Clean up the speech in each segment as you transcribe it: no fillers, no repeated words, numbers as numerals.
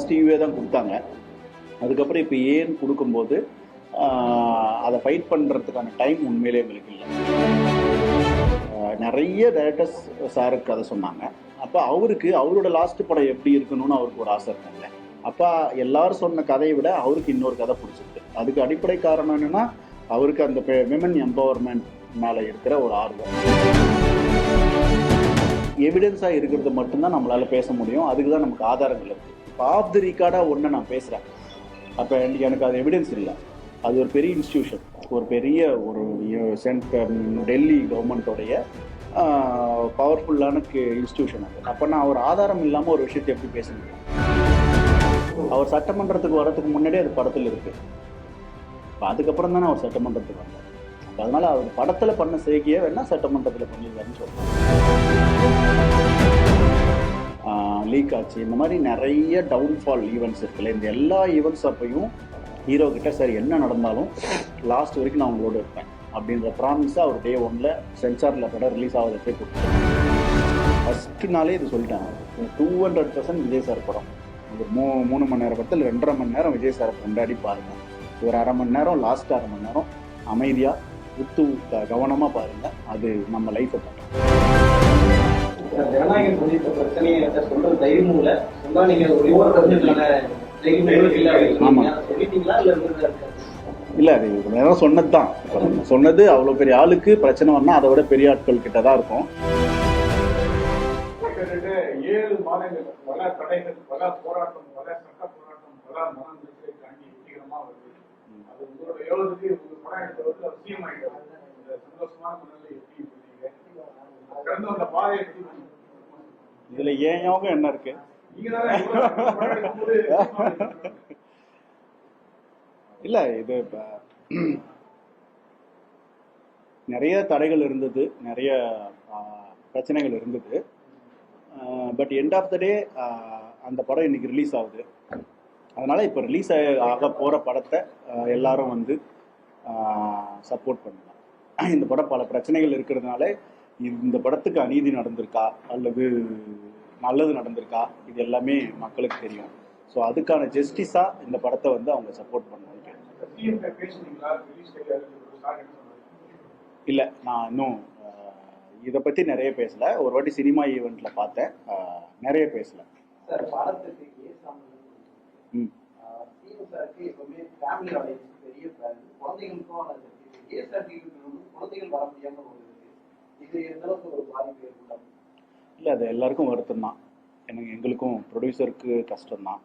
First EV தான் கொடுத்தாங்க. அதுக்கப்புறம் இப்போ ஏன்னு கொடுக்கும்போது அதை ஃபைட் பண்ணுறதுக்கான டைம் உண்மையிலே எங்களுக்கு இல்லை. நிறைய டைரக்டர்ஸ் சாருக்கு கதை சொன்னாங்க. அப்போ அவரோட லாஸ்ட் படம் எப்படி இருக்கணும்னு அவருக்கு ஒரு ஆசை இருக்காங்க. அப்போ எல்லாரும் சொன்ன கதையை விட அவருக்கு இன்னொரு கதை பிடிச்சிருக்கு. அதுக்கு அடிப்படை காரணம் என்னென்னா அவருக்கு அந்த விமன் எம்பவர்மெண்ட் மேலே இருக்கிற ஒரு ஆர்வம். எவிடன்ஸாக இருக்கிறது மட்டும்தான் நம்மளால் பேச முடியும். அதுக்கு தான் நமக்கு ஆதாரங்கள் இருக்குது. இப்போ ஆஃப் தி ரெக்கார்டாக ஒன்று நான் பேசுகிறேன், அப்போ எனக்கு அது எவிடன்ஸ் இல்லை. அது ஒரு பெரிய இன்ஸ்டியூஷன், ஒரு பெரிய ஒரு டெல்லி கவர்மெண்ட்டோடைய பவர்ஃபுல்லான இன்ஸ்டியூஷன் அது. அப்போ நான் ஒரு ஆதாரம் இல்லாமல் ஒரு விஷயத்தை எப்படி பேச முடியும்? அவர் சட்டமன்றத்துக்கு வர்றதுக்கு முன்னாடியே அது படத்தில் இருக்குது. இப்போ அதுக்கப்புறம் தானே அவர் சட்டமன்றத்துக்கு வந்தார். அப்போ அதனால் அவர் படத்தில் பண்ண செய்கையை வேணால் சட்டமன்றத்தில் பண்ணியிருக்காருன்னு சொல்கிறாங்க. லீக் ஆச்சு, இந்த மாதிரி நிறைய டவுன்ஃபால் ஈவெண்ட்ஸ் இருக்குல்ல. இந்த எல்லா ஈவெண்ட்ஸ் அப்பையும் ஹீரோ கிட்ட சரி என்ன நடந்தாலும் லாஸ்ட் வரைக்கும் நான் உங்களோட இருப்பேன் அப்படின்ற ப்ராமிஸாக அவர் டே 1 சென்சாரில் படம் ரிலீஸ் ஆகுறதுக்கே கொடுத்தேன். ஃபஸ்ட்டு நாளே இது சொல்லிட்டாங்க, 200% விஜய் சார் படம். ஒரு 3 மணி நேரம் படத்தில் 2.5 மணி நேரம் விஜய் சாரை கொண்டாடி பாருங்கள். ஒரு 1/2 மணி நேரம், லாஸ்ட் 1/2 மணி நேரம் அமைதியாக உத்து கவனமாக பாருங்கள். அது நம்ம லைஃப்பை பண்ணுறோம். ஜனநாயகம் குறித்த பிரச்சனையை சொல்ற தைரியமும் இல்லை. சொன்னா நீங்க இல்லை, அது நேரம் சொன்னது தான். சொன்னது அவ்வளோ பெரிய ஆளுக்கு பிரச்சனை வரனா அதை விட பெரிய ஆட்கள் கிட்ட தான் இருக்கும். 7 மாதங்கள் பல தடைகள், பல போராட்டம், பல சட்ட போராட்டம், பல மனநிலை தாண்டி வெற்றிகரமாக வருது. அது உங்களோட யோகத்துக்கு உங்க படம் எடுத்தவருக்கு அவசியமாயிடும். இந்த சந்தோஷமான மனநிலை எப்படி இருக்கீங்க? கடந்த வந்த பாதையை பற்றி இதுல ஏன் யோகம் என்ன இருக்கு? இல்ல, இது நிறைய தடைகள் இருந்தது, நிறைய பிரச்சனைகள் இருந்தது. பட் எண்ட் ஆஃப் த டே அந்த படம் இன்னைக்கு ரிலீஸ் ஆகுது. அதனால இப்போ ரிலீஸ் ஆக போற படத்தை எல்லாரும் வந்து சப்போர்ட் பண்ணலாம். இந்த படம் பல பிரச்சனைகள் இருக்கிறதுனால இந்த படத்துக்கு அநீதி நடந்திருக்கா அல்லது நல்லது நடந்திருக்கா இது எல்லாமே மக்களுக்கு தெரியும். ஸோ அதுக்கான ஜஸ்டிஸாக இந்த படத்தை வந்து அவங்க சப்போர்ட் பண்ணுவாங்க. இல்லை, நான் இன்னும் இதை பற்றி நிறைய பேசலை. ஒரு வாட்டி சினிமா ஈவெண்ட்டில் பார்த்தேன், நிறைய பேசலை. இல்லை, அது எல்லாருக்கும் வருத்தம் தான். எங்களுக்கும் ப்ரொடியூசருக்கு கஷ்டம்தான்,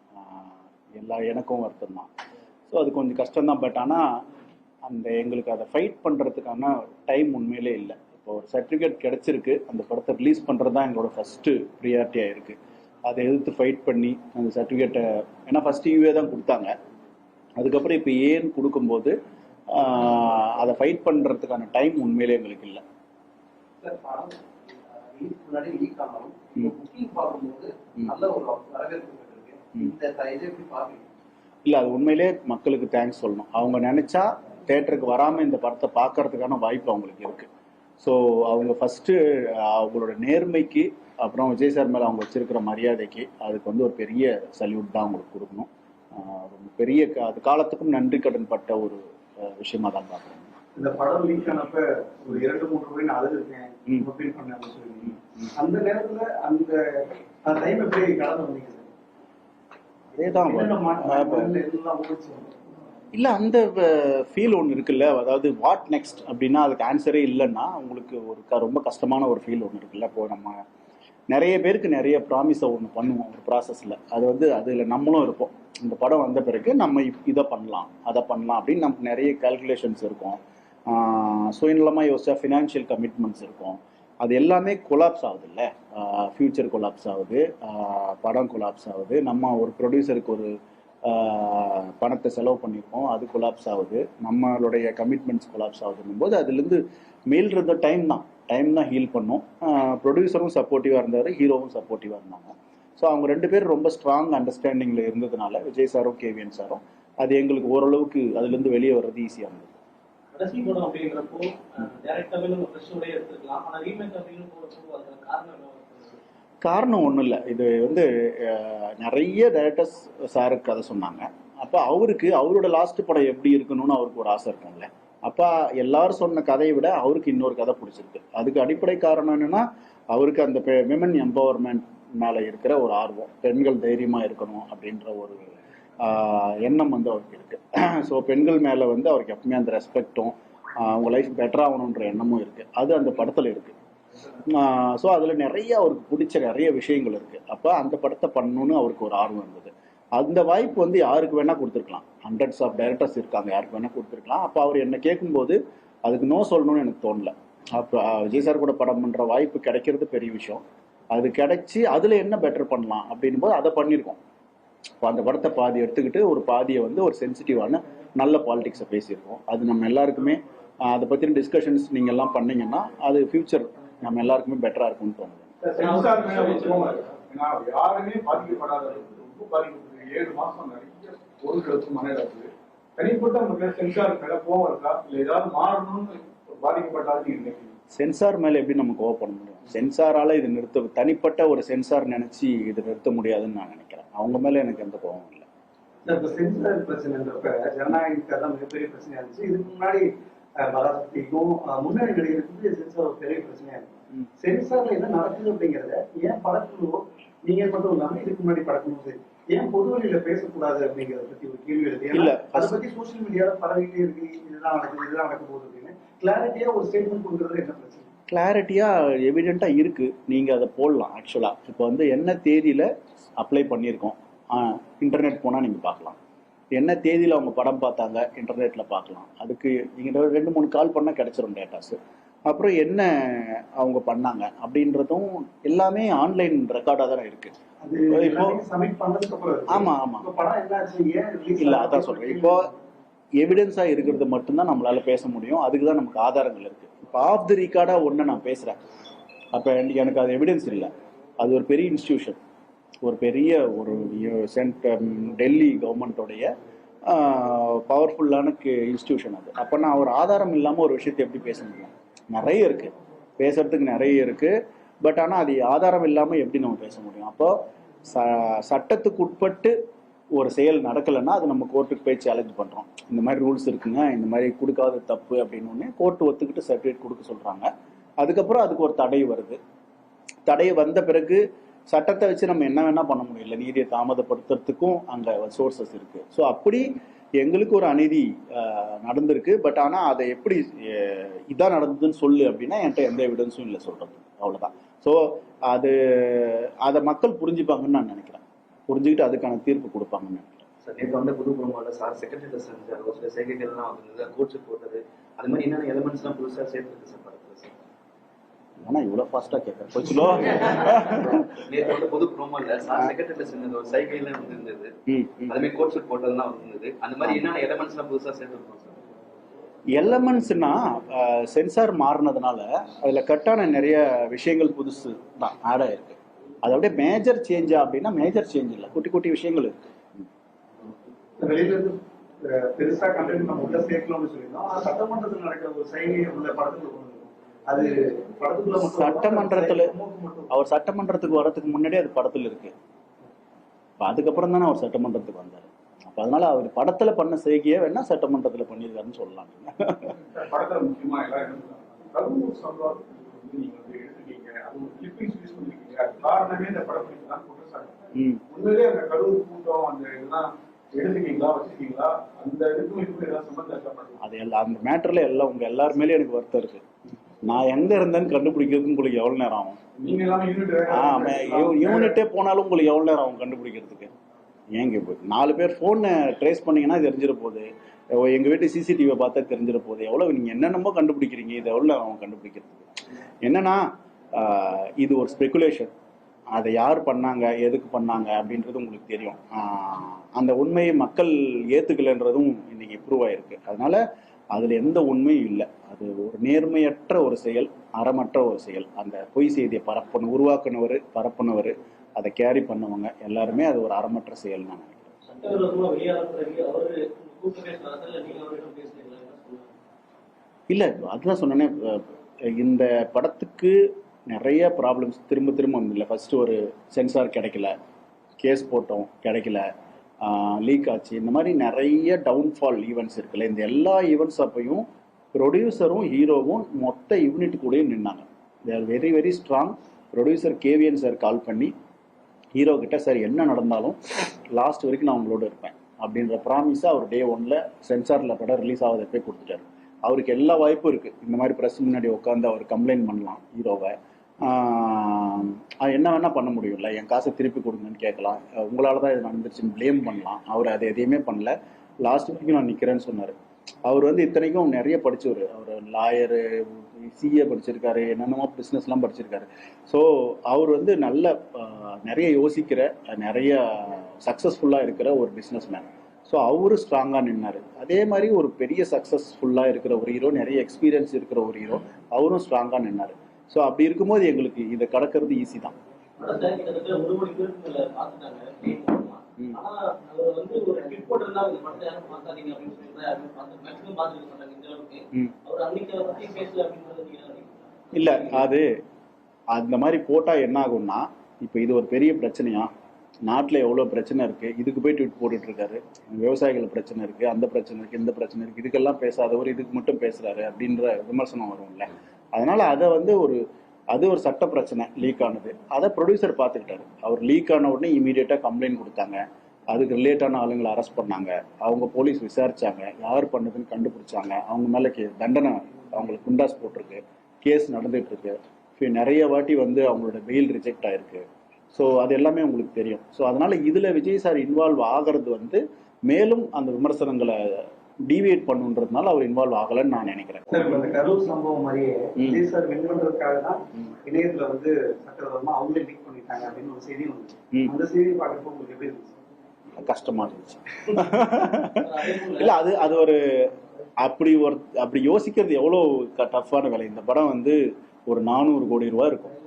எனக்கும் வருத்தம் தான். ஸோ அது கொஞ்சம் கஷ்டம்தான். பட் ஆனால் எங்களுக்கு அதை ஃபைட் பண்ணுறதுக்கான டைம் உண்மையிலே இல்லை. இப்போ ஒரு சர்டிஃபிகேட் கிடச்சிருக்கு, அந்த படத்தை ரிலீஸ் பண்ணுறது தான் எங்களோட ஃபஸ்ட்டு ப்ரியாரிட்டியாக இருக்குது. அதை எதிர்த்து ஃபைட் பண்ணி அந்த சர்டிஃபிகேட்டை, ஏன்னா ஃபஸ்ட் ஈவே தான் கொடுத்தாங்க. அதுக்கப்புறம் இப்போ ஏன்னு கொடுக்கும்போது அதை ஃபைட் பண்ணுறதுக்கான டைம் உண்மையிலே எங்களுக்கு இல்லை. இல்லை, அது உண்மையிலே மக்களுக்கு தேங்க்ஸ் சொல்லணும். அவங்க நினச்சா தேட்டருக்கு வராமல் இந்த படத்தை பார்க்கறதுக்கான வாய்ப்பு அவங்களுக்கு இருக்குது. ஸோ அவங்க ஃபஸ்ட்டு அவங்களோட நேர்மைக்கு, அப்புறம் விஜய் சார் மேலே அவங்க வச்சிருக்கிற மரியாதைக்கு, அதுக்கு வந்து ஒரு பெரிய சல்யூட் தான் அவங்களுக்கு கொடுக்கணும். ரொம்ப பெரிய அது காலத்துக்கும் நன்றி கடன் பட்ட ஒரு விஷயமா தான் பார்க்குறேன். இந்த படம் லீக் ஆனப்ப ஒரு 2-3 முறை நான் அழுதுருக்கேன், ஃபீல் பண்ணேன் அப்படின்னு சொல்லி, அந்த நேரத்துல அந்த டைம் எப்படி கடந்து வந்தீங்க? அதேதான் இல்லை, அந்த ஃபீல் ஒன்று இருக்குல்ல. அதாவது வாட் நெக்ஸ்ட் அப்படின்னா அதுக்கு ஆன்சரே இல்லைன்னா உங்களுக்கு ரொம்ப கஷ்டமான ஒரு ஃபீல் ஒன்று இருக்குல்ல. இப்போ நம்ம நிறைய பேருக்கு நிறைய ப்ராமிஸை ஒன்று பண்ணுவோம் ஒரு ப்ராசஸில். அது வந்து அதில் நம்மளும் இருப்போம். இந்த படம் வந்த பிறகு நம்ம இதை பண்ணலாம், அதை பண்ணலாம் அப்படின்னு நமக்கு நிறைய கால்குலேஷன்ஸ் இருக்கும். சுயநலமாக யோசிச்சா ஃபினான்ஷியல் கமிட்மெண்ட்ஸ் இருக்கும். அது எல்லாமே கொலாப்ஸ் ஆகுது இல்லை. ஃப்யூச்சர் கொலாப்ஸ் ஆகுது, படம் கொலாப்ஸ் ஆகுது. நம்ம ஒரு ப்ரொடியூசருக்கு ஒரு பணத்தை செலவு பண்ணியிருக்கோம், அது கொலாப்ஸ் ஆகுது. நம்மளுடைய கமிட்மெண்ட்ஸ் கொலாப்ஸ் ஆகுதுன்னும் போது அதுலேருந்து மீள்றது டைம் தான் ஹீல் பண்ணும். ப்ரொடியூசரும் சப்போர்ட்டிவாக இருந்தார், ஹீரோவும் சப்போர்ட்டிவாக இருந்தாங்க. ஸோ அவங்க 2 பேரும் ரொம்ப ஸ்ட்ராங் அண்டர்ஸ்டாண்டிங்கில் இருந்ததுனால விஜய் சாரும் கேவிஎன் சாரும் அது எங்களுக்கு ஓரளவுக்கு அதுலேருந்து வெளியே வர்றது ஈஸியாக இருந்தது. கடைசி படம் அப்படிங்கிறப்போ டைரக்டாவே நம்ம ஃப்ரெஷ்ஷோட எடுத்துக்கலாம். ஆனால் ரீமேக் அப்படின்னு போகிறப்போ அதுக்கு காரணம் என்ன? காரணம் ஒன்றும் இல்லை. இது வந்து நிறைய டைரக்டர்ஸ் சாருக்கு கதை சொன்னாங்க. அப்போ அவருக்கு அவரோட லாஸ்ட் படம் எப்படி இருக்கணும்னு அவருக்கு ஒரு ஆசை இருக்கும்ல. அப்போ எல்லாரும் சொன்ன கதையை விட அவருக்கு இன்னொரு கதை பிடிச்சிருக்கு. அதுக்கு அடிப்படை காரணம் என்னன்னா, அவருக்கு அந்த விமன் எம்பவர்மெண்ட் மேலே இருக்கிற ஒரு ஆர்வம், பெண்கள் தைரியமாக இருக்கணும் அப்படின்ற ஒரு எண்ணம் வந்து அவருக்கு இருக்கு. ஸோ பெண்கள் மேலே வந்து அவருக்கு எப்பவுமே அந்த ரெஸ்பெக்டும் அவங்க லைஃப் பெட்டர் ஆகணுன்ற எண்ணமும் இருக்கு. அது அந்த படத்தில் இருக்கு. ஸோ அதில் நிறைய அவருக்கு பிடிச்ச நிறைய விஷயங்கள் இருக்கு. அப்போ அந்த படத்தை பண்ணணும்னு அவருக்கு ஒரு ஆர்வம் இருந்தது. அந்த வாய்ப்பு வந்து யாருக்கு வேணா கொடுத்துருக்கலாம். ஹண்ட்ரட்ஸ் ஆஃப் டைரக்டர்ஸ் இருக்காங்க, யாருக்கு வேணா கொடுத்துருக்கலாம். அப்போ அவர் என்ன கேட்கும்போது அதுக்கு நோ சொல்லணும்னு எனக்கு தோணல. அப்போ விஜய் சார் கூட படம் பண்ணுற வாய்ப்பு கிடைக்கிறது பெரிய விஷயம். அது கிடைச்சி அதில் என்ன பெட்டர் பண்ணலாம் அப்படின் போது அதை பண்ணியிருக்கோம். இப்போ அந்த படத்தை பாதி எடுத்துக்கிட்டு ஒரு பாதியை வந்து ஒரு சென்சிட்டிவான நல்ல பாலிடிக்ஸை பேசியிருக்கோம். அது நம்ம எல்லாருக்குமே அதை பற்றின டிஸ்கஷன்ஸ் நீங்கள் எல்லாம் பண்ணீங்கன்னா அது ஃபியூச்சர் நம்ம எல்லாருக்குமே பெட்டராக இருக்கும்னு தோணுது. யாருமே பாதிக்கப்படாத ரொம்ப பாதிக்கப்பட்ட 7 மாசம் நிறைய பொருட்களுக்கு மனையிடத்து தனிப்பட்ட முறையில் சென்சார் மேல கோவம் இருக்கா, இல்லை ஏதாவது மாறணும்னு பாதிக்கப்பட்டாலும் நீங்க நினைக்கிறீங்க? சென்சார் மேலே எப்படி நம்ம கோவப்பட முடியும்? சென்சாரால இது நிறுத்த, தனிப்பட்ட ஒரு சென்சார் நினைச்சு இது நிறுத்த முடியாதுன்னு நான் நினைக்கிறேன். அவங்க மேல எனக்கு எந்த கோவம் இல்லை. இப்ப சென்சார் பிரச்சனைன்றப்ப ஜனநாயகத்துக்கு தான் மிகப்பெரிய பிரச்சனையா இருந்துச்சு. இதுக்கு முன்னாடி பராசக்திக்கும் முன்னாடி நடிகர்களுக்கு சென்சார் ஒரு பெரிய பிரச்சனையா இருக்கு. சென்சார்ல என்ன நடக்குது அப்படிங்கிறத ஏன் படக்குழுவோ நீங்க மட்டும் இல்லாம இதுக்கு முன்னாடி படக்கணும் சரி ஏன் பொது வழியில பேசக்கூடாது அப்படிங்கறத பத்தி ஒரு கேள்வி எழுது. இல்ல அதை பத்தி சோசியல் மீடியால பரவிட்டே இருக்கு, இதுதான் நடக்குது இதுதான் நடக்க போகுது அப்படின்னு கிளாரிட்டியா ஒரு ஸ்டேட்மெண்ட் கொடுக்கறது என்ன பிரச்சனை? கிளாரிட்டியா எவிடென்ட்டா இருக்கு, நீங்க அதை போடலாம். ஆக்சுவலா இப்போ வந்து என்ன தேதியில அப்ளை பண்ணியிருக்கோம், இன்டர்நெட் போனா நீங்க பார்க்கலாம். என்ன தேதியில அவங்க படம் பார்த்தாங்க இன்டர்நெட்ல பார்க்கலாம். அதுக்கு நீங்க 2-3 கால் பண்ணா கிடைச்சிரும் டேட்டாஸ். அப்புறம் என்ன அவங்க பண்ணாங்க அப்படின்றதும் எல்லாமே ஆன்லைன் ரெக்கார்டா தானே இருக்கு. ஆமா ஆமா இல்ல அதான் சொல்றேன். இப்போ எவிடன்ஸா இருக்கிறது மட்டும்தான் நம்மளால பேச முடியும். அதுக்குதான் நமக்கு ஆதாரங்கள் இருக்கு. இப்போ ஆஃப் தி ரெக்கார்டா ஒன்னு நான் பேசுறேன், அப்ப எனக்கு அது எவிடன்ஸ் இல்லை. அது ஒரு பெரிய இன்ஸ்டிடியூஷன், ஒரு பெரிய ஒரு டெல்லி கவர்மெண்டோடைய பவர்ஃபுல்லான இன்ஸ்டிடியூஷன் அது. அப்போ நான் ஒரு ஆதாரம் இல்லாமல் ஒரு விஷயத்தை எப்படி பேச முடியும்? நிறைய இருக்கு, பேசுறதுக்கு நிறைய இருக்கு. பட் ஆனால் அது ஆதாரம் இல்லாமல் எப்படி நம்ம பேச முடியும்? அப்போ சட்டத்துக்கு உட்பட்டு ஒரு செயல் நடக்கலைன்னா அது நம்ம கோர்ட்டுக்கு போய் சேலஞ்ச் பண்ணுறோம். இந்த மாதிரி ரூல்ஸ் இருக்குங்க, இந்த மாதிரி கொடுக்காத தப்பு அப்படின்னு கோர்ட்டு ஒத்துக்கிட்டு சர்டிஃபிகேட் கொடுக்க சொல்கிறாங்க. அதுக்கப்புறம் அதுக்கு ஒரு தடை வருது. தடை வந்த பிறகு சட்டத்தை வச்சு நம்ம என்ன வேணா பண்ண முடியும், இல்லை நீதியை தாமதப்படுத்துறதுக்கும் அங்கே சோர்சஸ் இருக்கு. ஸோ அப்படி எங்களுக்கு ஒரு அநீதி நடந்திருக்கு. பட் ஆனால் அதை எப்படி இதான் நடந்ததுன்னு சொல்லு அப்படின்னா என்கிட்ட எந்த எவிடன்ஸும் இல்லை சொல்றது, அவ்வளோதான். ஸோ அதை மக்கள் புரிஞ்சுப்பாங்கன்னு நான் நினைக்கிறேன், புரிஞ்சுக்கிட்டு அதுக்கான தீர்ப்பு கொடுப்பாங்கன்னு நினைக்கிறேன். சார் நேற்று வந்து புது ப்ரோமோவில் சார் செக்ரட்டரி செஞ்சார், ஒரு சில செய்கைகள்லாம் வந்து கோட்ஸ் போட்டது, அது மாதிரி என்னென்ன எலிமெண்ட்ஸ்லாம் புதுசாக சேர்த்துருக்கு சார் படத்தில் சார்? ஆனா இவ்வளவு ஃபாஸ்டா கேட்கறேன் கொஞ்சம். நேற்று வந்து புது ப்ரோமோவில் சார் செக்ரட்டரி செஞ்சது ஒரு சைகைலாம் வந்து இருந்தது, அதுமாதிரி கோட் ஷூட் போட்டதெல்லாம் இருந்தது. அந்த மாதிரி என்னென்ன எலிமெண்ட்ஸ்லாம் புதுசாக சேர்த்துருக்கோம் சார்? எலமெண்ட்ஸ்னா சென்சார் மாறினதுனால அதுல கட்டான நிறைய விஷயங்கள் புதுசு தான் ஆட் ஆயிருக்கு. அதை விட மேஜர் சேஞ்சா அப்படின்னா மேஜர் சேஞ்ச் இல்லை, குட்டி குட்டி விஷயங்கள் இருக்கு. வெளியில இருந்து பெருசா கண்டென்ட் நம்ம உள்ள சேர்க்கலாம்னு சொல்லியிருந்தோம். சட்டமன்றத்தில் நடக்கிற ஒரு செயலியை உள்ள படத்துக்கு அது படத்துக்குள்ள சட்டமன்றத்துல அவர் சட்டமன்றத்துக்கு வர்றதுக்கு முன்னாடி அது படத்துல இருக்கு. அதுக்கப்புறம் தானே அவர் சட்டமன்றத்துக்கு வந்தாரு. அப்ப அதனால அவர் படத்துல பண்ண செய்கையை வேணா சட்டமன்றத்துல பண்ணிருக்காருன்னு சொல்லலாம். படத்துல முக்கியமா எல்லாம் கரூர் சம்பவம் நீங்க வந்து எடுத்துட்டீங்க, அது ஒரு கிளிப்பிங்ஸ் யூஸ் பண்ணிருக்கீங்க. அது காரணமே இந்த படத்துக்கு தான் குற்றச்சாட்டு. உண்மையிலே அந்த கரூர் கூட்டம் அந்த இதெல்லாம் எடுத்துக்கீங்களா வச்சிருக்கீங்களா? அந்த இதுக்கும் இப்படி ஏதாவது சம்பந்தம்? அது எல்லாம் அந்த மேட்டர்ல எல்லாம் உங்க எல்லார் மேலேயும் எனக்கு வருத்தம் இருக்கு. நான் எங்க இருந்தேன்னு கண்டுபிடிக்கிறதுக்கு உங்களுக்கு எவ்வளவு நேரம் ஆகும்? யூனிட்டே போனாலும் உங்களுக்கு எவ்வளவு நேரம் ஆகும் கண்டுபிடிக்கிறதுக்கு? ஏங்க போய் 4 பேர் போனை ட்ரேஸ் பண்ணீங்கன்னா தெரிஞ்சிட போகுது. எங்க வீட்டு சிசிடிவியை பார்த்தா தெரிஞ்சிட போகுது. எவ்வளவு நீங்க என்னென்னமோ கண்டுபிடிக்கிறீங்க, இது எவ்வளவு நேரம் ஆகும் கண்டுபிடிக்கிறதுக்கு? என்னன்னா இது ஒரு ஸ்பெகுலேஷன். அதை யார் பண்ணாங்க, எதுக்கு பண்ணாங்க அப்படின்றது உங்களுக்கு தெரியும். அந்த உண்மையை மக்கள் ஏத்துக்கலைன்றதும் இன்னைக்கு ப்ரூவ் ஆயிருக்கு. அதனால அதுல எந்த உண்மையும் இல்லை. அது ஒரு நேர்மையற்ற ஒரு செயல், அறமற்ற ஒரு செயல். அந்த பொய் செய்தியை உருவாக்குனவர், பரப்புனவர், அதை கேரி பண்ணவங்க எல்லாருமே அது ஒரு அறமற்ற செயல் நான் நினைக்கிறேன். இல்ல அதுதான் சொன்னேன். இந்த படத்துக்கு நிறைய ப்ராப்ளம்ஸ் திரும்ப திரும்ப வந்தில்ல. ஃபஸ்ட்டு ஒரு சென்சார் கிடைக்கல, கேஸ் போட்டோம் கிடைக்கல, லீக் ஆச்சு. இந்த மாதிரி நிறைய டவுன்ஃபால் ஈவெண்ட்ஸ் இருக்குல்ல. இந்த எல்லா ஈவெண்ட்ஸ் அப்பையும் ப்ரொடியூசரும் ஹீரோவும் மொத்த யூனிட் கூட நின்னாங்க. They are very very strong. Producer KVN sir call பண்ணி ஹீரோ கிட்ட, சார் என்ன நடந்தாலும் லாஸ்ட் வரைக்கும் நான் உங்களோட இருப்பேன் அப்படின்ற ப்ராமிஸை அவர் டே 1 சென்சாரில் படம் ரிலீஸ் ஆகாத போய் கொடுத்துட்டாரு. அவருக்கு எல்லா வாய்ப்பும் இருக்குது. இந்த மாதிரி ப்ரெஸ் முன்னாடி உட்காந்து அவர் கம்ப்ளைண்ட் பண்ணலாம் ஹீரோவை. என்ன வேணால் பண்ண முடியும்ல, என் காசை திருப்பி கொடுங்கன்னு கேட்கலாம், உங்களால் தான் இது நடந்துருச்சுன்னு ப்ளேம் பண்ணலாம். அவர் அதை எதையுமே பண்ணல. லாஸ்ட் வரைக்கும் நான் நிற்கிறேன்னு சொன்னார். அவர் வந்து இத்தனைக்கும் நிறைய படித்தவர். அவர் லாயரு, சிஏ படிச்சிருக்காரு, என்னென்னமோ பிஸ்னஸ்லாம் படிச்சிருக்காரு. ஸோ அவர் வந்து நல்ல நிறைய யோசிக்கிற, நிறைய சக்ஸஸ்ஃபுல்லாக இருக்கிற ஒரு பிஸ்னஸ் மேன். ஸோ அவரு ஸ்ட்ராங்காக நின்னார். அதே மாதிரி ஒரு பெரிய சக்ஸஸ்ஃபுல்லாக இருக்கிற ஒரு ஹீரோ, நிறைய எக்ஸ்பீரியன்ஸ் இருக்கிற ஒரு ஹீரோ, அவரும் ஸ்ட்ராங்காக நின்னார். ஸோ அப்படி இருக்கும்போது எங்களுக்கு இதை கடக்கிறது ஈஸி தான். இல்ல, அது அந்த மாதிரி போட்டா என்ன ஆகும்னா, இப்போ இது ஒரு பெரிய பிரச்சனையா, நாட்டில் எவ்வளோ பிரச்சனை இருக்கு, இதுக்கு போய் ட்வீட் போட்டுட்டு இருக்காரு, விவசாயிகள் பிரச்சனை இருக்கு, அந்த பிரச்சனை இருக்கு, இந்த பிரச்சனை இருக்கு, இதுக்கெல்லாம் பேசாதவர் இதுக்கு மட்டும் பேசுறாரு அப்படின்ற விமர்சனம் வரும்ல. அதனால அதை வந்து அது ஒரு சட்ட பிரச்சனை லீக் ஆனது. அதை ப்ரொடியூசர் பார்த்துக்கிட்டாரு. அவர் லீக் ஆன உடனே இமீடியட்டாக கம்ப்ளைண்ட் கொடுத்தாங்க. அதுக்கு ரிலேட்டான ஆளுங்களை அரெஸ்ட் பண்ணாங்க. அவங்க போலீஸ் விசாரிச்சாங்க, யார் பண்ணதுன்னு கண்டுபிடிச்சாங்க. அவங்க மேலே தண்டனை, அவங்களுக்கு குண்டாஸ் போட்டிருக்கு, கேஸ் நடந்துட்டு இருக்கு, நிறைய வாட்டி வந்து அவங்களோட பெயில் ரிஜெக்ட் ஆயிருக்கு. ஸோ அது எல்லாமே உங்களுக்கு தெரியும். ஸோ அதனால இதுல விஜய் சார் இன்வால்வ் ஆகிறது வந்து மேலும் அந்த விமர்சனங்களை டிவியேட் பண்ணுன்றதுனால அவர் இன்வால்வ் ஆகலன்னு நான் நினைக்கிறேன். சார், இந்த கரூர் சம்பவம் மாதிரியே விஜய் சார் வின் பண்றதுக்காக தான் இணையத்துல வந்து சட்டவிரோதமா அவங்களே லீக் பண்ணிட்டாங்க அப்படின்னு ஒரு செய்தி வந்து, அந்த செய்தி பார்க்கறப்போ உங்களுக்கு எப்படி இருந்துச்சு? கஷ்டமா இருந்துச்சு. இல்ல, அது ஒரு அப்படி யோசிக்கிறது எவ்வளோ டஃப்பான வேலை. இந்த படம் வந்து ஒரு 400 கோடி ரூபா இருக்கும்,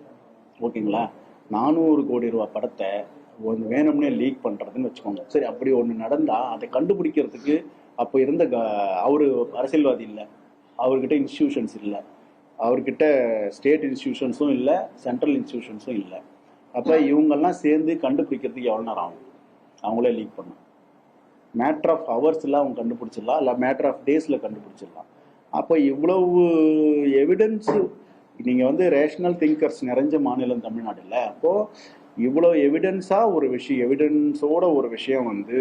ஓகேங்களா? 400 கோடி ரூபா படத்தை ஒன்று வேணும்னே லீக் பண்ணுறதுன்னு வச்சுக்கோங்க. சரி, அப்படி ஒன்று நடந்தால் அதை கண்டுபிடிக்கிறதுக்கு அப்போ இருந்த அவரு அரசியல்வாதி இல்லை, அவர்கிட்ட இன்ஸ்டிடியூஷன்ஸ் இல்லை, அவர்கிட்ட ஸ்டேட் இன்ஸ்டிடியூஷன்ஸும் இல்லை, சென்ட்ரல் இன்ஸ்டிடியூஷன்ஸும் இல்லை. அப்போ இவங்கெல்லாம் சேர்ந்து கண்டுபிடிக்கிறதுக்கு எவ்வளோ நேரம் ஆகும்? அவங்களே லீக் பண்ணணும். மேட்ரு ஆஃப் ஹவர்ஸில் அவங்க கண்டுபிடிச்சிடலாம், இல்லை மேட்ரு ஆஃப் டேஸில் கண்டுபிடிச்சிடலாம். அப்போ இவ்வளவு எவிடன்ஸு, நீங்கள் வந்து ரேஷனல் திங்கர்ஸ் நிறைஞ்ச மாநிலம் தமிழ்நாடு இல்லை. அப்போது இவ்வளோ எவிடன்ஸாக ஒரு விஷயம், எவிடன்ஸோட ஒரு விஷயம் வந்து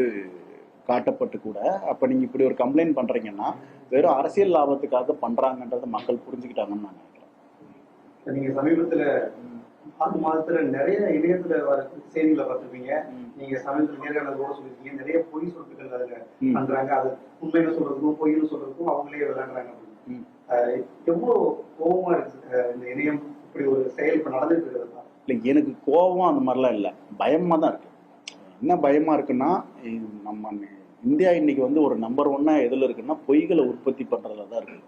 காட்டப்பட்டு கூட அப்போ நீங்கள் இப்படி ஒரு கம்ப்ளைண்ட் பண்ணுறீங்கன்னா வெறும் அரசியல் லாபத்துக்காக பண்ணுறாங்கன்றதை மக்கள் புரிஞ்சுக்கிட்டாங்கன்னு நான் நினைக்கிறேன். நீங்கள் சமீபத்தில் 6 மாதத்துல நிறைய இணையத்துல வர செய்திகளை பார்த்துருப்பீங்க. நீங்க சமீபத்தில் நேர்காணல் கூட சொல்லிருக்கீங்க, நிறைய பொய் சொத்துக்கள் அதுல பண்றாங்க, அது உண்மையில சொல்றதுக்கும் பொய்னு சொல்றதுக்கும் அவங்களே விளையாடுறாங்க. எவ்வளவு கோபமா இருக்கு இந்த இணையம் இப்படி ஒரு செயல் இப்ப நடந்துட்டு இருக்கிறது? இல்லை, எனக்கு கோபம் அந்த மாதிரிலாம் இல்லை, பயமா தான் இருக்கு. என்ன பயமா இருக்குன்னா, நம்ம இந்தியா இன்னைக்கு வந்து ஒரு நம்பர் 1 எதில் இருக்குன்னா பொய்களை உற்பத்தி பண்றதுல தான் இருக்கு.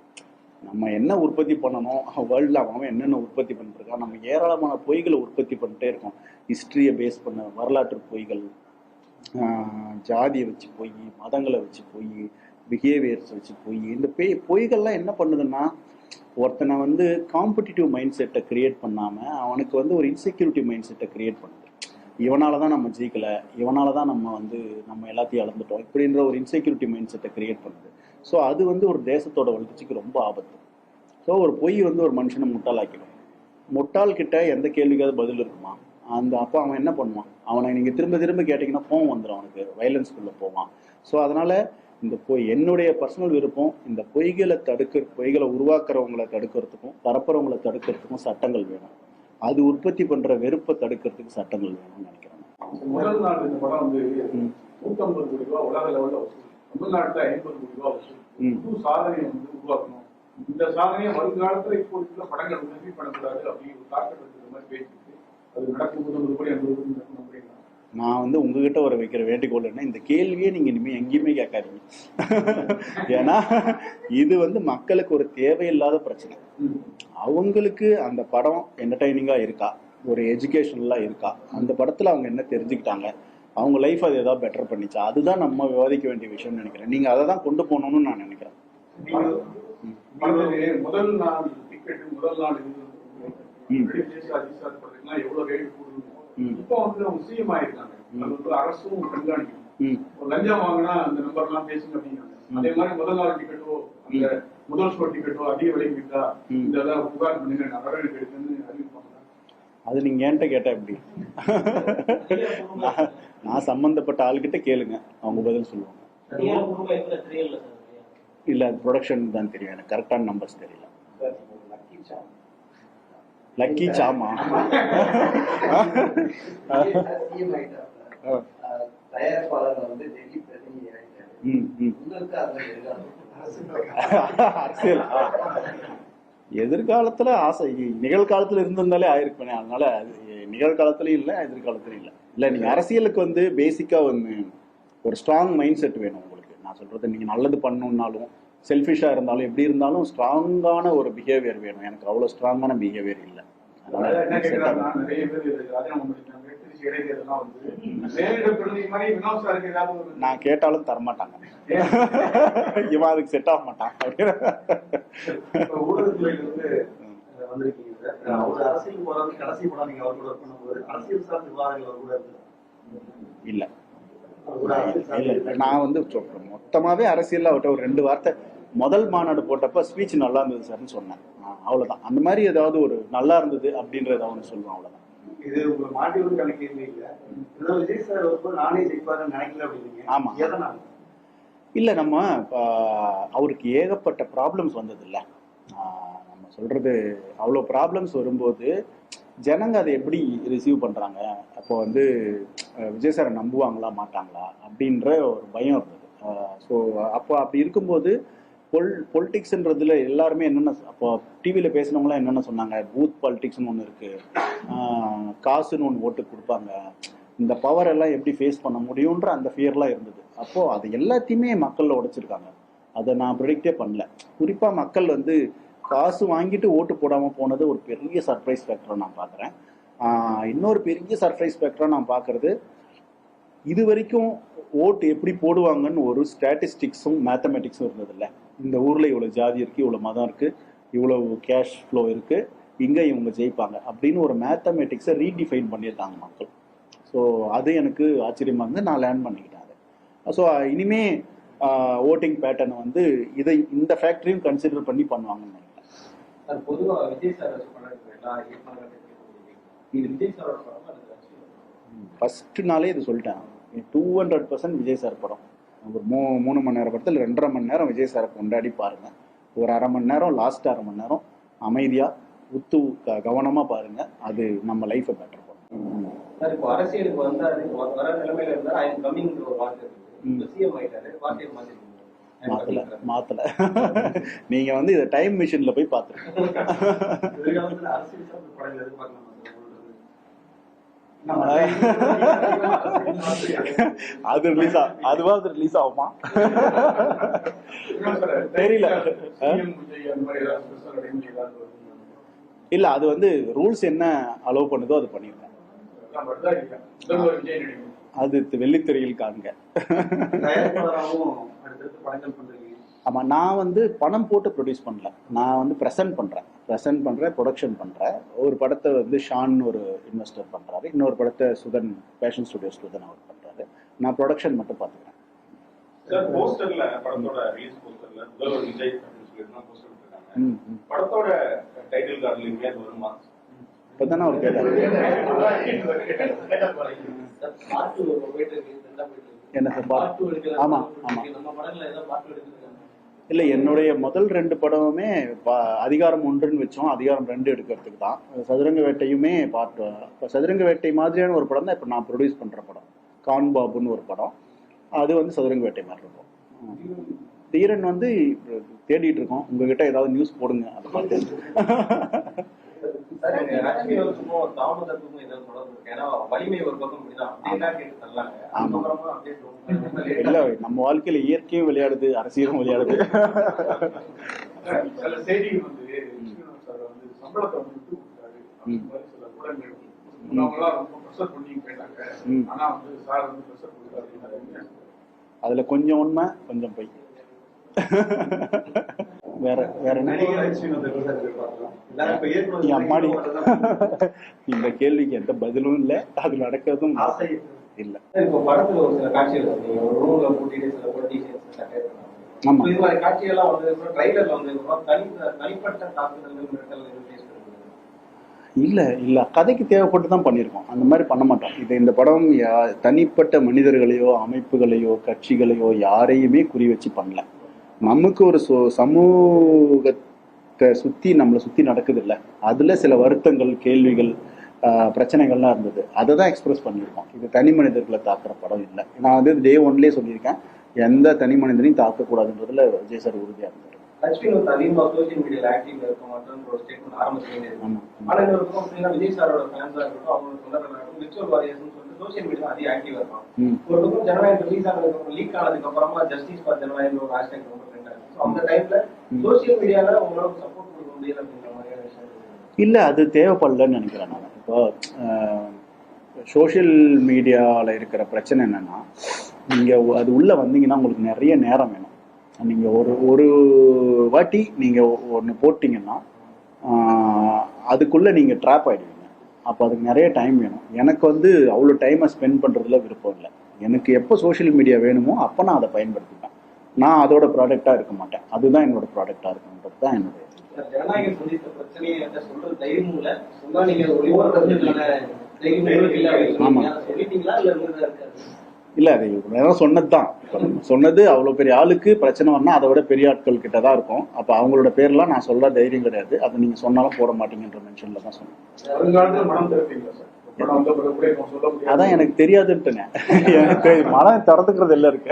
நம்ம என்ன உற்பத்தி பண்ணணும், வேர்ல்டில் அவன் என்னென்ன உற்பத்தி பண்ணிருக்கான், நம்ம ஏராளமான பொய்களை உற்பத்தி பண்ணிட்டே இருக்கோம். ஹிஸ்ட்ரியை பேஸ் பண்ண வரலாற்று பொய்கள், ஜாதியை வச்சு பொய், மதங்களை வச்சு பொய், பிஹேவியர்ஸ் வச்சு பொய். இந்த பொய்கள்லாம் என்ன பண்ணுதுன்னா, ஒருத்தனை வந்து காம்படிட்டிவ் மைண்ட் செட்டை கிரியேட் பண்ணாமல் அவனுக்கு வந்து ஒரு இன்செக்யூரிட்டி மைண்ட் செட்டை கிரியேட் பண்ணுது. இவனால தான் நம்ம ஜெயிக்கலை, இவனால தான் நம்ம எல்லாத்தையும் இழந்துட்டோம், இப்படின்ற ஒரு இன்செக்யூரிட்டி மைண்ட் செட்டை கிரியேட் பண்ணுது. ஸோ அது வந்து ஒரு தேசத்தோட வளர்ச்சிக்கு ரொம்ப ஆபத்து. ஸோ ஒரு பொய் வந்து ஒரு மனுஷனை முட்டாளாக்கிடும். முட்டாள்கிட்ட எந்த கேள்விக்காவது பதில் இருக்குமா? அப்போ அவன் என்ன பண்ணுவான்? அவனை நீங்கள் திரும்ப திரும்ப கேட்டிங்கன்னா கோவம் வந்துடும், அவனுக்கு வயலன்ஸ்குள்ளே போவான். ஸோ அதனால் இந்த என்னுடைய பர்சனல் விருப்பம், இந்த பொய்களை உருவாக்குறவங்களை தடுக்கிறதுக்கும் பரப்புறவங்களை தடுக்கிறதுக்கும் சட்டங்கள் வேணும். அது உற்பத்தி பண்ற வெறுப்பை தடுக்கிறதுக்கு சட்டங்கள் வேணும்னு நினைக்கிறேன். முதல் நாள் இந்த படம் வந்து 150 கோடி ரூபாய் உலக லெவலில் வசூல், தமிழ்நாட்டில் 50 கோடி ரூபாய் வசூல். புது சாதனையை வந்து உருவாக்கணும். இந்த சாதனையை வருங்காலத்துல இப்போதைக்குள்ள படங்கள் உதவி பண்ணக்கூடாது அப்படின்னு ஒரு தாக்கல் இருக்கிற மாதிரி பேசிட்டு அது நடக்கும் 150 கோடி 50 கோடி நடக்கும் அப்படின்னா, நான் வந்து உங்ககிட்ட ஒரு வைக்கிற வேண்டுகோள் என்ன, இந்த கேள்வியே நீங்க இனிமே எங்கேயுமே கேட்காதீங்க. ஏன்னா இது வந்து மக்களுக்கு ஒரு தேவையில்லாத பிரச்சனை. அவங்களுக்கு அந்த படம் என்டர்டைனிங்கா இருக்கா, ஒரு எஜுகேஷனலா இருக்கா, அந்த படத்துல அவங்க என்ன தெரிஞ்சுக்கிட்டாங்க, அவங்க லைஃப் அது ஏதாவது பெட்டர் பண்ணிச்சா, அதுதான் நம்ம விவாதிக்க வேண்டிய விஷயம்னு நினைக்கிறேன். நீங்க அதை தான் கொண்டு போகணும்னு நான் நினைக்கிறேன். முதல் நாள் டிக்கெட், முதல் நாள் விஜய் சார் அஜித் சார் படத்துக்குலாம் எவ்வளவு ரேட் கொடுக்கணும். இப்போ வந்து அவங்க சிஎம் ஆயிருக்காங்க. அது வந்து அரசும் கண்காணிக்கும். ஒரு லஞ்சம் வாங்கினா அந்த நம்பர் எல்லாம் பேசுங்க அப்படிங்கிறாங்க. அதே மாதிரி முதல் நாள் டிக்கெட்டோ அந்த முதல் ஷோ டிக்கெட்டோ அதிக விலைக்கு விட்டா இந்த ஏதாவது புகார் பண்ணுங்க நடவடிக்கை எடுக்குன்னு அறிவிப்பாங்க. அது நீங்க என்கிட்ட கேட்டா எப்படி? நான் சம்பந்தப்பட்ட ஆளுகிட்ட கேளுங்க, அவங்க பதில் சொல்லுவாங்க. இல்ல அது ப்ரொடக்ஷன் தான் தெரியும், எனக்கு கரெக்டான நம்பர்ஸ் தெரியல. லக்கி சாமா தயாரிப்பாளர் வந்து டெல்லி பிரதிநிதி அரசியல் எதிர்காலத்துல ஆசை நிகழ்காலத்துல இருந்திருந்தாலே ஆயிருப்பேனே. அதனால நிகழ்காலத்துலயும் இல்ல எதிர்காலத்துலயும் இல்ல. இல்ல நீங்க அரசியலுக்கு வந்து பேசிக்கா வந்து ஒரு ஸ்ட்ராங் மைண்ட் செட் வேணும் உங்களுக்கு. நான் சொல்றது நீங்க நல்லது பண்ணணும்னாலும் செல்ஃபிஷா இருந்தாலும் எப்படி இருந்தாலும் ஸ்ட்ராங்கான ஒரு பிஹேவியர் வேணும். எனக்கு அவ்வளவு ஸ்ட்ராங்கான பிஹேவியர் இல்லை. என்ன கேட்கிறாங்க, நிறைய பேர் ராஜினாமா பண்ணிட்டாங்க, திருச்சி இடைத்தேர்தலாம் வந்து நேரிட பிரதி மாதிரி வினோத் சாருக்கு ஏதாவது ஒரு நான் கேட்டாலும் தரமாட்டாங்க, இவன் அதுக்கு செட் ஆக மாட்டான். ஊடகத்துறையில இருந்து வந்திருக்கீங்க சார். அவர் அரசியல் போறாரு, கடைசி படம் நீங்க அவர் கூட பண்ணும்போது அரசியல் சார்ந்த விவாதங்கள் அவர் கூட இருந்தது இல்ல. இல்ல நான் வந்து மொத்தமாவே அரசியல் அவர்கிட்ட ஒரு 2 வார்த்தை முதல் மாநாடு போட்டப்ப ஸ்பீச் நல்லா இருந்தது சார்னு சொன்னேன். அவ்வளவுதான். அந்த மாதிரி ஏதாவது ஒரு நல்லா இருந்தது அப்படின்றத ஒன்று சொல்லுவேன், அவ்வளவுதான். இது உங்களை மாட்டி வந்து கணக்கு இல்லை. விஜய் சார் நானே ஜெயிப்பாருன்னு நினைக்கல அப்படின்னீங்க. ஆமா. இல்ல நம்ம அவருக்கு ஏகப்பட்ட ப்ராப்ளம்ஸ் வந்தது இல்ல. நம்ம சொல்றது அவ்வளோ ப்ராப்ளம்ஸ் வரும்போது ஜனங்க அதை எப்படி ரிசீவ் பண்றாங்க, அப்போ வந்து விஜய் சாரை நம்புவாங்களா மாட்டாங்களா அப்படின்ற ஒரு பயம் இருந்தது. ஸோ அப்போ அப்படி இருக்கும்போது பொலிட்டிக்ஸ்ன்றதுல எல்லாருமே என்னென்ன அப்போ டிவியில் பேசினவங்களாம் என்னென்ன சொன்னாங்க, பூத் பாலிட்டிக்ஸ்னு ஒன்று இருக்கு, காசுன்னு ஒன்று ஓட்டு கொடுப்பாங்க, இந்த பவர் எல்லாம் எப்படி ஃபேஸ் பண்ண முடியுன்ற அந்த ஃபியர்லாம் இருந்தது. அப்போ அது எல்லாத்தையுமே மக்கள்ல உடைச்சிருக்காங்க. அதை நான் ப்ரெடிக்டே பண்ணல. குறிப்பா மக்கள் வந்து காசு வாங்கிட்டு ஓட்டு போடாம போனது ஒரு பெரிய சர்ப்ரைஸ் ஃபேக்டரா நான் பார்க்குறேன். இன்னொரு பெரிய சர்ப்ரைஸ் ஃபேக்டரா நான் பார்க்கறது, இது வரைக்கும் ஓட்டு எப்படி போடுவாங்கன்னு ஒரு ஸ்டாட்டிஸ்டிக்ஸும் மேத்தமெட்டிக்ஸும் இருந்தது இல்லை. இந்த ஊர்ல இவ்வளவு ஜாதி இருக்கு, இவ்வளவு மதம் இருக்கு, இவ்வளவு கேஷ் ஃப்ளோ இருக்கு, இங்க இவங்க ஜெயிப்பாங்க அப்படின்னு ஒரு மேத்தமெட்டிக்ஸை ரீடிஃபைன் பண்ணியிருக்காங்க மக்கள். ஸோ அது எனக்கு ஆச்சரியமா இருந்து நான் லேர்ன் பண்ணிக்கிட்டேன் அதை. ஸோ இனிமே ஓட்டிங் பேட்டர்னை வந்து இந்த ஃபேக்டரியும் கன்சிடர் பண்ணி பண்ணுவாங்கன்னு நினைக்கிறேன். பொதுவாக விஜய் சார் விஜய் சாரோட படம் ஃபர்ஸ்ட் நாளே இது சொல்லிட்டேன், 200% விஜய் சார் படம். ஒரு 3 மணி நேரம் படத்தில் 2.5 மணி நேரம் விஜய் சாரை கொண்டாடி பாருங்க. ஒரு 1/2 மணி நேரம், லாஸ்ட் 1/2 மணி நேரம் அமைதியா உத்து கவனமா பாருங்க. அது நம்ம லைஃபை பெட்டர் பண்ணும். சார் இப்போ அரசியலுக்கு வந்தாரு, வர நிலைமையில இருந்தா ஐ எம் கமிங் ஒரு வார்த்தை இருக்கு, சிஎம் ஆயிட்டாரு, வார்த்தையை மாத்தல. நீங்க வந்து இதை டைம் மிஷின்ல போய் பாத்துருக்கீங்க. அரசியல் சார்ந்த படங்கள் எதிர்பார்க்கலாம். அது ரிலீஸ் ஆகுமா தெரியல. இல்ல அது வந்து ரூல்ஸ் என்ன அலோவ் பண்ணுதோ அது பண்ணிருக்கேன். அது வெள்ளித்திரையில் காண்க. ஆமா, நான் வந்து பணம் போட்டு ப்ரொடியூஸ் பண்ணல, நான் வந்து ப்ரெசென்ட் பண்றேன், ப்ரொடக்ஷன் பண்றேன். ஒரு படத்தை வந்து ஷான் ஒரு இன்வெஸ்டர் பண்றாரு, இன்னொரு படத்தை சுதன் பேஷன் ஸ்டுடியோஸ் சுதன் அவர் பண்றாரு. நான் ப்ரொடக்ஷன் மட்டும் பாத்துக்கிறேன். போஸ்டர்ல படத்தோட ரிலீஸ் போஸ்டர்ல முதல்வர் விஜய் அப்படின்னு சொல்லிட்டு போஸ்டர் போட்டாங்க. படத்தோட டைட்டில் கார்டுலயுமே அது வருமா? இப்பதானே அவர் கேட்டாரு. என்ன சார்? ஆமா ஆமா. இல்ல என்னுடைய முதல் 2 படமுமே அதிகாரம் 1ன்னு வச்சோம், அதிகாரம் 2 எடுக்கிறதுக்கு தான். சதுரங்க வேட்டையுமே சதுரங்க வேட்டை மாதிரியான ஒரு படம் தான் இப்ப நான் ப்ரொடியூஸ் பண்ற படம். கான் பாபுன்னு ஒரு படம், அது வந்து சதுரங்க வேட்டை மாதிரி இருக்கும். தீரன் வந்து தேடிட்டு இருக்கோம், உங்ககிட்ட ஏதாவது நியூஸ் போடுங்க அதை பார்த்து. இல்ல நம்ம வாழ்க்கையில இயற்கையும் விளையாடுது, அரசியலும் விளையாடுது. சில செய்திகள் வந்து சம்பளத்தை வந்து விட்டு கொடுத்தாரு, சில கூடங்கள் ரொம்ப ப்ரெஷர் பண்ணி கேட்டாங்க. ஆனா வந்து சார் வந்து ப்ரெஷர் கொடுத்தாரு. அதுல கொஞ்சம் உண்மை கொஞ்சம் பொய். வேற வேற என்ன நடிகர் லட்சுமி வந்து சார் எதிர்பார்க்கலாம். எல்லாரும் இப்ப இயக்குனர் என் அம்மாடி வரதான் இந்த கேள்விக்கு எந்த பதிலும் இல்லை, அது நடக்கிறதும் ஆசை இல்லை. இப்போ படத்துல ஒரு சில காட்சிகள் இருக்கு. நீங்க ஒரு ரூம்ல கூட்டிட்டு சில பொலிட்டீஷியன்ஸ் அட்டாக் பண்ணுவாங்க. ஆமா. இது மாதிரி காட்சியெல்லாம் வந்து ட்ரைலர்ல வந்து தனிப்பட்ட தாக்குதல்கள் மிரட்டல் எதுவும் ஃபேஸ் பண்ணுறது இல்லை இல்லை, கதைக்கு தேவைப்பட்டு தான் பண்ணியிருக்கோம். அந்த மாதிரி பண்ண மாட்டோம். இந்த படம் தனிப்பட்ட மனிதர்களையோ அமைப்புகளையோ கட்சிகளையோ யாரையுமே குறி வச்சு பண்ணல. நமக்கு ஒரு சமூகத்தை நம்மளை சுற்றி நடக்குது இல்லை, அதில் சில வருத்தங்கள், கேள்விகள், பிரச்சனைகள்லாம் இருந்தது. அதை தான் எக்ஸ்பிரஸ் பண்ணியிருக்கோம். இது தனி மனிதர்களை தாக்குற படம் இல்லை. நான் வந்து டே ஒன்லேயே சொல்லியிருக்கேன், எந்த தனி மனிதனையும் தாக்கக்கூடாதுன்றதுல விஜய் சார் உறுதியாக இருந்தார். லட்சுமி வந்து அதிகமாக சோசியல் மீடியாவில் ஆக்டிவ்ல இருக்க மாட்டேன்ற ஒரு ஸ்டேட்மெண்ட் ஆரம்பத்திலே இருக்கு. ஆமா. ஆனால் இன்னொரு பக்கம் பார்த்தீங்கன்னா விஜய் சாரோட ஃபேன்ஸாக இருக்கட்டும், அவங்களோட சொந்தக்காரர்களாக இருக்கட்டும், விர்ச்சுவல் வாரியர்ஸ்னு சொல்லிட்டு சோசியல் மீடியா அதிக ஆக்டிவா இருப்பாங்க. ஒரு பக்கம் ஜனநாயகம் ரிலீஸ் ஆனதுக்கு லீக் ஆனதுக்கு அப்புறமா ஜஸ்டிஸ் ஃபார் ஜனநாயகம் ஒரு ஹேஷ்டேக் ரொம்ப ட்ரெண்ட் ஆகும். ஸோ அந்த டைம்ல சோசியல் மீடியால உங்களுக்கு சப்போர்ட் கொடுக்க முடியல அப்படின்ற மாதிரியான விஷயம் இல்லை, அது தேவைப்படலன்னு நினைக்கிறேன் நான். இப்போ சோஷியல் மீடியாவில் இருக்கிற பிரச்சனை என்னென்னா, நீங்கள் அது உள்ளே வந்தீங்கன்னா உங்களுக்கு நிறைய நேரம் வேணும். நீங்கள் ஒரு வாட்டி நீங்கள் ஒன்று போட்டிங்கன்னா அதுக்குள்ளே நீங்கள் ட்ராப் ஆகிடுவீங்க. அப்போ அதுக்கு நிறைய டைம் வேணும். எனக்கு வந்து அவ்வளோ டைமை ஸ்பெண்ட் பண்ணுறதுல விருப்பம் இல்லை. எனக்கு எப்போ சோஷியல் மீடியா வேணுமோ அப்போ நான் அதை பயன்படுத்திப்பேன். நான் அதோட ப்ராடக்டாக இருக்க மாட்டேன். அதுதான் என்னோட ப்ராடக்டாக இருக்குன்றது தான் என்னுடைய. ஜனநாயகம் சந்தித்த பிரச்சனையை சொல்றது தைரியம் இல்ல, சொன்னா நீங்க ஒளிபரப்புறதுக்கான தைரியம் இல்ல சொல்லிட்டீங்களா இல்ல இருக்காது? இல்லை, அது நேரம் சொன்னது தான். சொன்னது அவ்வளோ பெரிய ஆளுக்கு பிரச்சனை வரனா அதை விட பெரிய ஆட்கள் கிட்ட தான் இருக்கும். அப்போ அவங்களோட பேர்லாம் நான் சொல்ல தைரியம் கிடையாது. அதை நீங்கள் சொன்னாலும் போட மாட்டீங்கன்ற மென்ஷனில் தான் சொன்னேன். வருங்காலத்துல மனம் திறப்பீங்களா சார்? படம் வந்த பிறகு கூட இப்போ சொல்ல முடியாது. அதான் எனக்கு தெரியாதுன்ட்டுங்க. எனக்கு மனம் திறந்துக்கிறது எல்லாம் இருக்கு.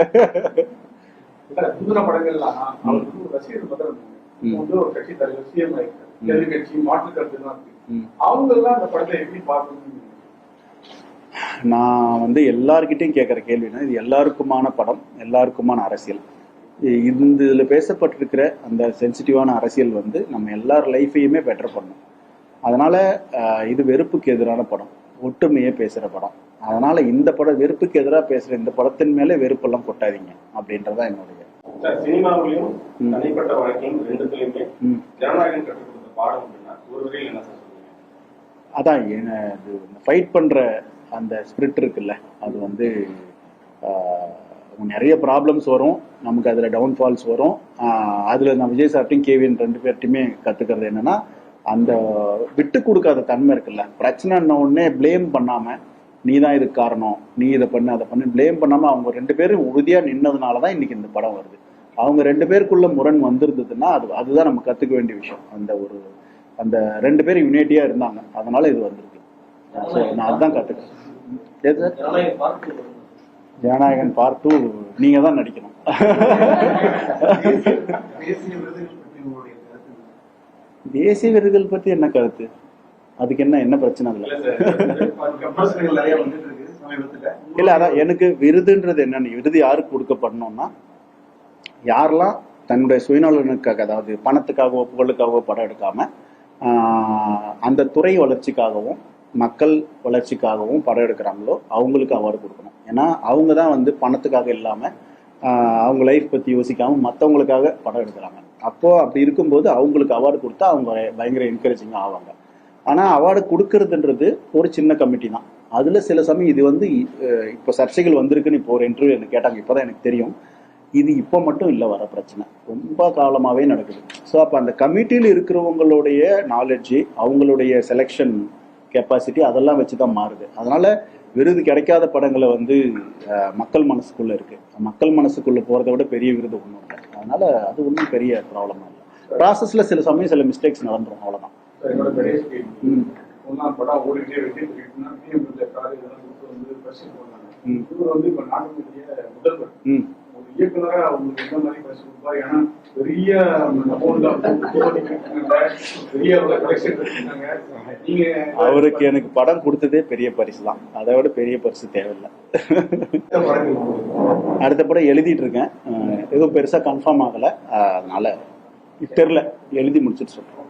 புதுன படங்கள்லாம் அவருக்கு ஒரு ரசிகர் மட்டும் இருந்தாங்க. வந்து ஒரு கட்சி தலைவர் சிஎம் ஆயிருக்காரு, எதிர்கட்சி மாற்று கருத்து தான் இருக்கு. அவங்க எல்லாம் அந்த படத்தை எப்படி பார்க்கணும்? நான் வந்து எல்லார்கிட்டையும் கேட்குற கேள்வினா, இது எல்லாருக்குமான படம், எல்லாருக்குமான அரசியல். இதில் பேசப்பட்டிருக்கிற அந்த சென்சிட்டிவான அரசியல் வந்து நம்ம எல்லார் லைஃபையுமே பெட்டர் பண்ணும். அதனால் இது வெறுப்புக்கு எதிரான படம், ஒற்றுமையே பேசுகிற படம். அதனால் இந்த படம் வெறுப்புக்கு எதிராக பேசுகிற இந்த படத்தின் மேலே வெறுப்பெல்லாம் கொட்டாதீங்க அப்படின்றதான் என்னுடைய. சினிமாவிலையும் தனிப்பட்ட வழக்கையும் ரெண்டுத்துலயுமே ஜனநாயகம் கற்றுக் கொடுத்த பாடம் அப்படின்னா ஒரு வகையில் என்ன சார் சொல்லுவீங்க? அதான் இது ஃபைட் பண்ணுற அந்த ஸ்பிரிட் இருக்குல்ல, அது வந்து நிறைய ப்ராப்ளம்ஸ் வரும், நமக்கு அதில் டவுன்ஃபால்ஸ் வரும். அதில் நான் விஜய் சார்ட்டையும் கேவிஎன் ரெண்டு பேர்ட்டையுமே கற்றுக்கிறது என்னென்னா, அந்த விட்டு கொடுக்காத தன்மை இருக்குல்ல. பிரச்சனைன்ன உடனே பிளேம் பண்ணாமல், நீ தான் இதுக்கு காரணம், நீ இதை பண்ணு அதை பண்ணு பிளேம் பண்ணாமல் அவங்க ரெண்டு பேரும் உறுதியாக நின்னதுனால தான் இன்றைக்கி இந்த படம் வருது. அவங்க ரெண்டு பேருக்குள்ள முரண் வந்திருந்ததுன்னா அதுதான் நம்ம கற்றுக்க வேண்டிய விஷயம். அந்த ரெண்டு பேரும் யுனைட்டியாக இருந்தாங்க, அதனால இது வந்திருக்கு. ஸோ நான் அதுதான் கற்றுக்கிறேன். ஜனநாயகன் பார்ட் 2 நீங்கள் தான் நடிக்கணும். தேசிய விருதுகள் பற்றி என்ன கருத்து? அதுக்கு என்ன பிரச்சனை இல்லை. இல்லை, அதான் எனக்கு விருதுன்றது என்னன்னு, விருது யாருக்கு கொடுக்கப்படணும்னா, யாரெல்லாம் தன்னுடைய சுயநலனுக்காக, அதாவது பணத்துக்காகவோ புகழுக்காகவோ படம் எடுக்காம அந்த துறை வளர்ச்சிக்காகவும் மக்கள் வளர்ச்சிக்காகவும் படம் எடுக்கிறாங்களோ அவங்களுக்கு அவார்டு கொடுக்கணும். ஏன்னா அவங்க தான் வந்து பணத்துக்காக இல்லாமல் அவங்க லைஃப் பற்றி யோசிக்காமல் மற்றவங்களுக்காக படம் எடுக்கிறாங்க. அப்போது அப்படி இருக்கும்போது அவங்களுக்கு அவார்டு கொடுத்தா அவங்க பயங்கர என்கரேஜிங்காக ஆவாங்க. ஆனால் அவார்டு கொடுக்கறதுன்றது ஒரு சின்ன கமிட்டி தான். அதில் சில சமயம் இது வந்து இப்போ சர்ச்சைகள் வந்திருக்குன்னு இப்போ ஒரு இன்டர்வியூ எனக்கு கேட்டாங்க, இப்போ தான் எனக்கு தெரியும். இது இப்போ மட்டும் இல்லை, வர பிரச்சனை ரொம்ப காலமாகவே நடக்குது. ஸோ அப்போ அந்த கமிட்டியில் இருக்கிறவங்களுடைய நாலேஜு, அவங்களுடைய செலெக்ஷன் கெப்பாசிட்டி அதெல்லாம் வச்சு தான் மாறுது. அதனால் விருது கிடைக்காத படங்களை வந்து மக்கள் மனசுக்குள்ளே இருக்குது. மக்கள் மனசுக்குள்ளே போகிறத விட பெரிய விருது ஒன்றும் இல்லை. அதனால் அது ஒன்றும் பெரிய ப்ராப்ளமாக இல்லை. ப்ராசஸில் சில சமயம் சில மிஸ்டேக்ஸ் நடந்துடும், அவ்வளோதான். படம் ஓடிட்டே வெற்றி பெற்றிட்டுனா வந்து பரிசு போடுறாங்க. இவர் வந்து இப்போ நாட்டினுடைய முதல்வர், ஒரு இயக்குனரா அவங்களுக்கு எந்த மாதிரி பரிசு கொடுப்பாரு? ஏன்னா பெரிய நீங்க அவருக்கு எனக்கு படம் கொடுத்ததே பெரிய பரிசு தான், அதை விட பெரிய பரிசு தேவையில்லை. அடுத்த படம் எழுதிட்டு இருக்கேன், எதுவும் பெருசா கன்ஃபார்ம் ஆகலை, அதனால தெரியல, எழுதி முடிச்சுட்டு சொல்றேன்.